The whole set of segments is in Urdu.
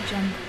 Jungle.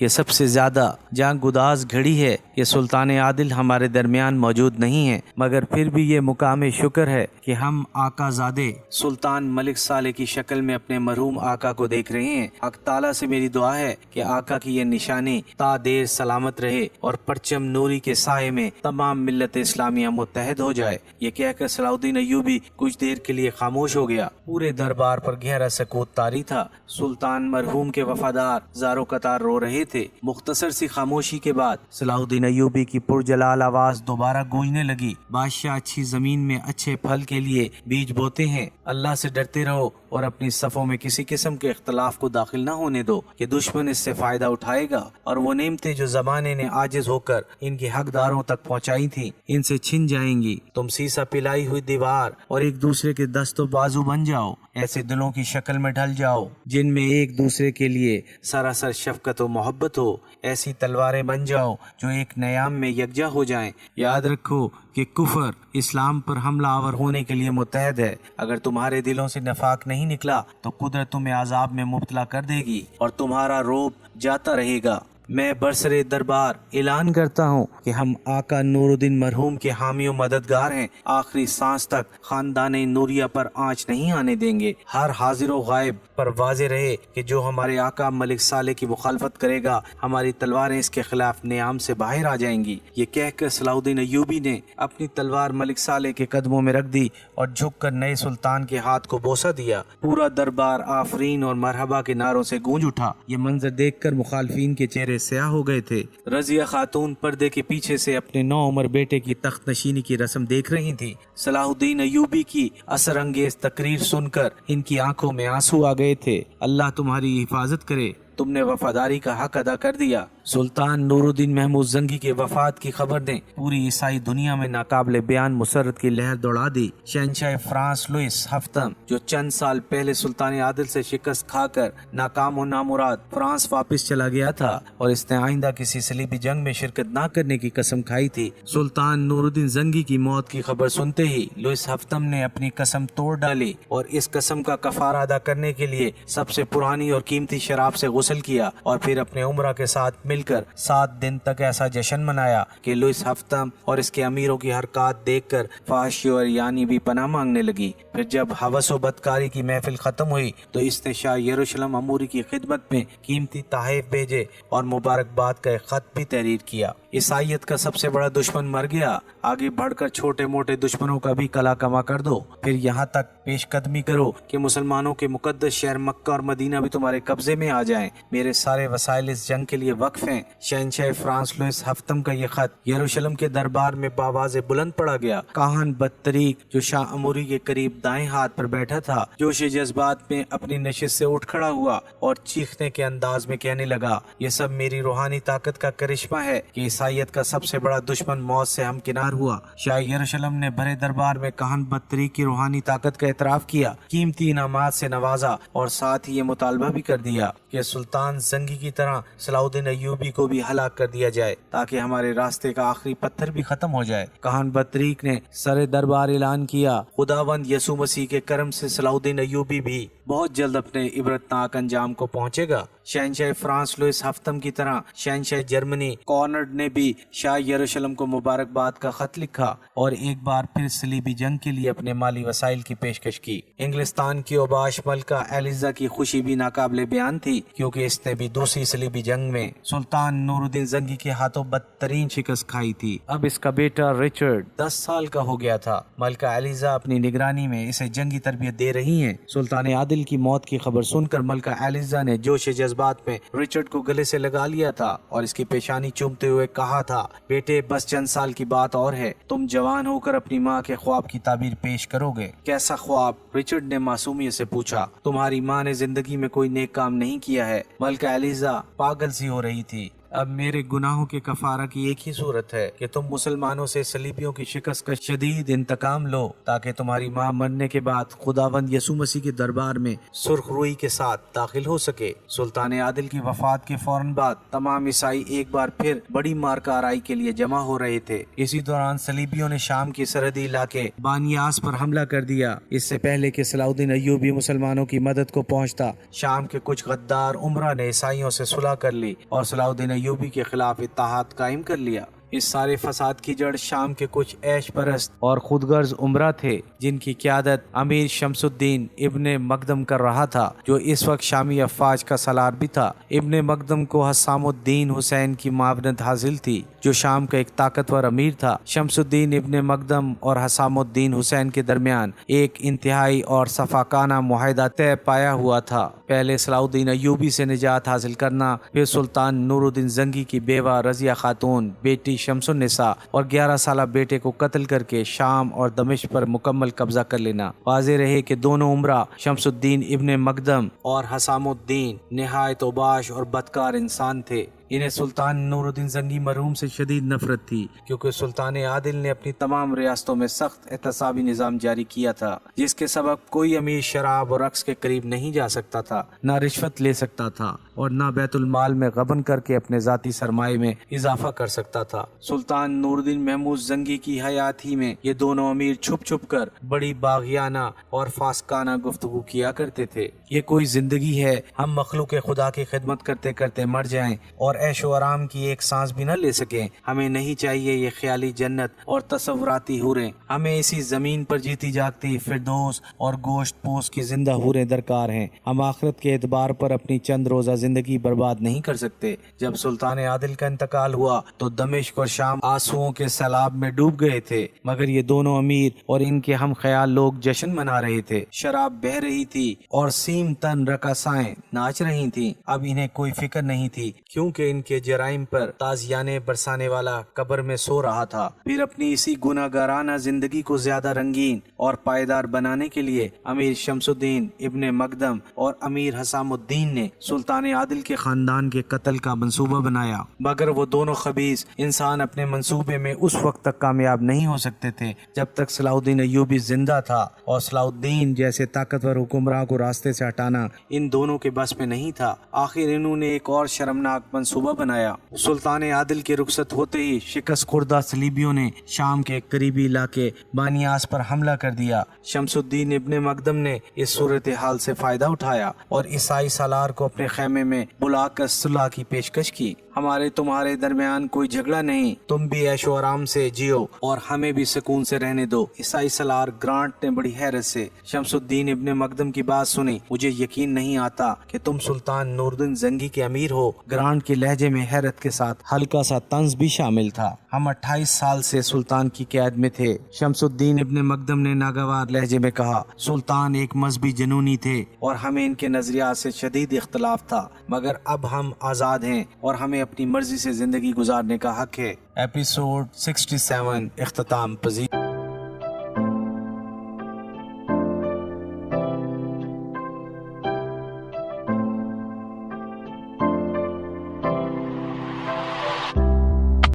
یہ سب سے زیادہ جان گداز گھڑی ہے۔ یہ سلطان عادل ہمارے درمیان موجود نہیں ہے، مگر پھر بھی یہ مقام شکر ہے کہ ہم آقا زادے سلطان ملک صالح کی شکل میں اپنے مرحوم آقا کو دیکھ رہے ہیں۔ حق تعالیٰ سے میری دعا ہے کہ آقا کی یہ نشانی تا دیر سلامت رہے اور پرچم نوری کے سائے میں تمام ملت اسلامیہ متحد ہو جائے۔ یہ کہہ کر صلاح الدین ایوبی کچھ دیر کے لیے خاموش ہو گیا۔ پورے دربار پر گہرا سکوت طاری تھا۔ سلطان مرحوم کے وفادار زارو قطار رو رہے تھے۔ مختصر سی خاموشی کے بعد صلاح الدین ایوبی کی پرجلال آواز دوبارہ گونجنے لگی۔ بادشاہ اچھی زمین میں اچھے پھل کے لیے بیج بوتے ہیں۔ اللہ سے ڈرتے رہو اور اپنی صفوں میں کسی قسم کے اختلاف کو داخل نہ ہونے دو کہ دشمن اس سے فائدہ اٹھائے گا اور وہ نعمتیں جو زمانے نے عاجز ہو کر ان کے حقداروں تک پہنچائی تھیں ان سے چھن جائیں گی۔ تم سیسا پلائی ہوئی دیوار اور ایک دوسرے کے دست و بازو بن جاؤ، ایسے دلوں کی شکل میں ڈھل جاؤ جن میں ایک دوسرے کے لیے سراسر شفقت و محبت ہو، ایسی تلواریں بن جاؤ جو ایک نیام میں یکجا ہو جائیں۔ یاد رکھو کہ کفر اسلام پر حملہ آور ہونے کے لیے متحد ہے۔ اگر تمہارے دلوں سے نفاق نہیں نکلا تو قدرت تمہیں عذاب میں مبتلا کر دے گی اور تمہارا روب جاتا رہے گا۔ میں برسرے دربار اعلان کرتا ہوں کہ ہم آقا نور الدین مرحوم کے حامی و مددگار ہیں۔ آخری سانس تک خاندان نوریہ پر آنچ نہیں آنے دیں گے۔ ہر حاضر و غائب پر واضح رہے کہ جو ہمارے آقا ملک صالح کی مخالفت کرے گا ہماری تلواریں اس کے خلاف نیام سے باہر آ جائیں گی۔ یہ کہہ کر صلاح الدین ایوبی نے اپنی تلوار ملک صالح کے قدموں میں رکھ دی اور جھک کر نئے سلطان کے ہاتھ کو بوسہ دیا۔ پورا دربار آفرین اور مرحبا کے نعروں سے گونج اٹھا۔ یہ منظر دیکھ کر مخالفین کے چہرے سیاہ ہو گئے تھے۔ رضیہ خاتون پردے کے پیچھے سے اپنے نوعمر بیٹے کی تخت نشینی کی رسم دیکھ رہی تھی۔ صلاح الدین ایوبی کی اثر انگیز تقریر سن کر ان کی آنکھوں میں آنسو آ گئے تھے۔ اللہ تمہاری حفاظت کرے، تم نے وفاداری کا حق ادا کر دیا۔ سلطان نور الدین محمود زنگی کے وفات کی خبر نے پوری عیسائی دنیا میں ناقابل بیان مسرت کی لہر دوڑا دی۔ شہنشاہ فرانس لوئس ہفتم جو چند سال پہلے سلطان عادل سے شکست کھا کر ناکام و نامراد فرانس واپس چلا گیا تھا اور اس نے آئندہ کسی صلیبی جنگ میں شرکت نہ کرنے کی قسم کھائی تھی، سلطان نور الدین زنگی کی موت کی خبر سنتے ہی لوئس ہفتم نے اپنی قسم توڑ ڈالی اور اس قسم کا کفارہ ادا کرنے کے لیے سب سے پرانی اور قیمتی شراب سے غسل کیا اور پھر اپنے عمرہ کے ساتھ مل کر 7 دن تک ایسا جشن منایا کہ لوئس ہفتم اور اس کے امیروں کی حرکات دیکھ کر فحاشی اور یعنی بھی پناہ مانگنے لگی۔ پھر جب ہوس و بدکاری کی محفل ختم ہوئی تو اس نے شاہ یروشلم اموری کی خدمت میں قیمتی تحائف بھیجے اور مبارکباد کا ایک خط بھی تحریر کیا۔ عیسائیت کا سب سے بڑا دشمن مر گیا، آگے بڑھ کر چھوٹے موٹے دشمنوں کا بھی کلا کما کر دو، پھر یہاں تک پیش قدمی کرو کہ مسلمانوں کے مقدس شہر مکہ اور مدینہ بھی تمہارے قبضے میں آ جائیں۔ میرے سارے وسائل اس جنگ کے لیے وقف ہیں۔ شہنشاہ فرانس لوئس ہفتم کا یہ خط یروشلم کے دربار میں باواز بلند پڑا گیا۔ کاہن بدطریق جو شاہ اموری کے قریب دائیں ہاتھ پر بیٹھا تھا جوش جذبات میں اپنی نشست سے اٹھ کھڑا ہوا اور چیخنے کے انداز میں کہنے لگا، یہ سب میری روحانی طاقت کا کرشمہ ہے کہ عیسائیت کا سب سے بڑا دشمن موت سے ہمکنار ہوا۔ شاہ یروشلم نے بڑے دربار میں کاہن بدطریق کی روحانی طاقت کا اعتراف کیا، قیمتی انعامات سے نوازا اور ساتھ ہی یہ مطالبہ بھی کر دیا کہ سلطان زنگی کی طرح صلاح الدین ایوبی کو بھی ہلاک کر دیا جائے تاکہ ہمارے راستے کا آخری پتھر بھی ختم ہو جائے۔ کاہن بدطریق نے سر دربار اعلان کیا، خداوند یسوع مسیح کے کرم سے صلاح الدین ایوبی بھی بہت جلد اپنے عبرتناک انجام کو پہنچے گا۔ شہنشاہ فرانس لوئس ہفتم کی طرح شہنشاہ جرمنی کونرڈ نے بھی شاہ یروشلم کو مبارکباد کا خط لکھا اور ایک بار پھر صلیبی جنگ کے لیے اپنے مالی وسائل کی پیشکش کی۔ انگلستان کی اوباش ملکہ ایلیزا کی خوشی بھی ناقابل بیان تھی کیونکہ اس نے بھی دوسری صلیبی جنگ میں سلطان نور الدین زنگی کے ہاتھوں بدترین شکست کھائی تھی۔ اب اس کا بیٹا رچرڈ 10 سال کا ہو گیا تھا۔ ملکہ ایلیزا اپنی نگرانی میں اسے جنگی تربیت دے رہی ہیں۔ سلطان عادل کی موت کی خبر سن کر ملکہ ایلیزا نے جوش جذبات میں رچرڈ کو گلے سے لگا لیا تھا اور اس کی پیشانی چومتے ہوئے کہا تھا، بیٹے بس چند سال کی بات اور ہے، تم جوان ہو کر اپنی ماں کے خواب کی تعبیر پیش کرو گے۔ کیسا خواب؟ رچرڈ نے معصومیت سے پوچھا۔ تمہاری ماں نے زندگی میں کوئی نیک کام نہیں کیا ہے۔ ملکہ ایلیزا پاگل سی ہو رہی تھی۔ اب میرے گناہوں کے کفارہ کی ایک ہی صورت ہے کہ تم مسلمانوں سے صلیبیوں کی شکست کا شدید انتقام لو، تاکہ تمہاری ماں مرنے کے بعد خداوند یسوع مسیح کے دربار میں سرخ روئی کے ساتھ داخل ہو سکے۔ سلطان عادل کی وفات کے فوراً بعد تمام عیسائی ایک بار پھر بڑی مارکہ آرائی کے لیے جمع ہو رہے تھے۔ اسی دوران صلیبیوں نے شام کی سرحدی علاقے بانیاس پر حملہ کر دیا۔ اس سے پہلے کہ صلاح الدین ایوبی مسلمانوں کی مدد کو پہنچتا، شام کے کچھ غدار امراء نے عیسائیوں سے صلح کر لی اور صلاح الدین ایوبی کے خلاف اتحاد قائم کر لیا۔ اس سارے فساد کی جڑ شام کے کچھ عیش پرست اور خود غرض امراء تھے، جن کی قیادت امیر شمس الدین ابن مقدم کر رہا تھا، جو اس وقت شامی افواج کا سالار بھی تھا۔ ابن مقدم کو حسام الدین حسین کی معاونت حاصل تھی، جو شام کا ایک طاقتور امیر تھا۔ شمس الدین ابن مقدم اور حسام الدین حسین کے درمیان ایک انتہائی اور شفاقانہ معاہدہ طے پایا ہوا تھا۔ پہلے صلاح الدین ایوبی سے نجات حاصل کرنا، پھر سلطان نور الدین زنگی کی بیوہ رضیہ خاتون، بیٹی شمس النساء اور 11 سالہ بیٹے کو قتل کر کے شام اور دمشق پر مکمل قبضہ کر لینا۔ واضح رہے کہ دونوں امراء شمس الدین ابن مقدم اور حسام الدین نہایت اوباش اور بدکار انسان تھے۔ انہیں سلطان نور الدین زنگی مرحوم سے شدید نفرت تھی، کیونکہ سلطان عادل نے اپنی تمام ریاستوں میں سخت احتسابی نظام جاری کیا تھا، جس کے سبب کوئی امیر شراب اور رقص کے قریب نہیں جا سکتا تھا، نہ رشوت لے سکتا تھا اور نہ بیت المال میں غبن کر کے اپنے ذاتی سرمایہ میں اضافہ کر سکتا تھا۔ سلطان نور الدین محمود زنگی کی حیات ہی میں یہ دونوں امیر چھپ چھپ کر بڑی باغیانہ اور فاسقانہ گفتگو کیا کرتے تھے۔ یہ کوئی زندگی ہے ہم مخلوق خدا کی خدمت کرتے کرتے مر جائیں اور عیش و آرام کی ایک سانس بھی نہ لے سکیں؟ ہمیں نہیں چاہیے یہ خیالی جنت اور تصوراتی حوریں، ہمیں اسی زمین پر جیتی جاگتی فردوس اور گوشت پوست کی زندہ حوریں درکار ہیں۔ ہم آخرت کے اعتبار پر اپنی چند روزہ زندگی برباد نہیں کر سکتے۔ جب سلطان عادل کا انتقال ہوا تو دمشق اور شام آنسوؤں کے سیلاب میں ڈوب گئے تھے، مگر یہ دونوں امیر اور ان کے ہم خیال لوگ جشن منا رہے تھے۔ شراب بہہ رہی تھی اور سیم تن رقاصائیں ناچ رہی تھیں۔ اب انہیں کوئی فکر نہیں تھی، کیونکہ ان کے جرائم پر تازیانے برسانے والا قبر میں سو رہا تھا۔ پھر اپنی اسی گناہگارانہ زندگی کو زیادہ رنگین اور پائیدار بنانے کے لیے امیر شمس الدین ابن مقدم اور امیر حسام الدین نے سلطان عادل کے خاندان کے قتل کا منصوبہ بنایا، مگر وہ دونوں خبیث انسان اپنے منصوبے میں اس وقت تک کامیاب نہیں ہو سکتے تھے جب تک صلاح الدین ایوبی زندہ تھا، اور صلاح الدین جیسے طاقتور حکمراں کو راستے سے ہٹانا ان دونوں کے بس میں نہیں تھا۔ آخر انہوں نے ایک اور شرمناک منصوبہ بنایا۔ سلطان عادل کے رخصت ہوتے ہی شکست خوردہ صلیبیوں نے شام کے قریبی علاقے بانیاس پر حملہ کر دیا۔ شمس الدین ابن مقدم نے اس صورتحال سے فائدہ اٹھایا اور عیسائی سالار کو اپنے خیمے میں بلا کر صلح کی پیشکش کی۔ ہمارے تمہارے درمیان کوئی جھگڑا نہیں، تم بھی عیش و آرام سے جیو اور ہمیں بھی سکون سے رہنے دو۔ عیسائی سالار گرانٹ نے بڑی حیرت سے شمس الدین ابن مقدم کی بات سنی۔ مجھے یقین نہیں آتا کہ تم سلطان نور الدین زنگی کے امیر ہو۔ گرانٹ کے لہجے میں حیرت کے ساتھ ہلکا سا طنز بھی شامل تھا۔ ہم 28 سال سے سلطان کی قید میں تھے، شمس الدین ابن مقدم نے ناگوار لہجے میں کہا۔ سلطان ایک مذہبی جنونی تھے اور ہمیں ان کے نظریات سے شدید اختلاف تھا، مگر اب ہم آزاد ہیں اور ہمیں اپنی مرضی سے زندگی گزارنے کا حق ہے۔ ایپیسوڈ 67 اختتام پذیر۔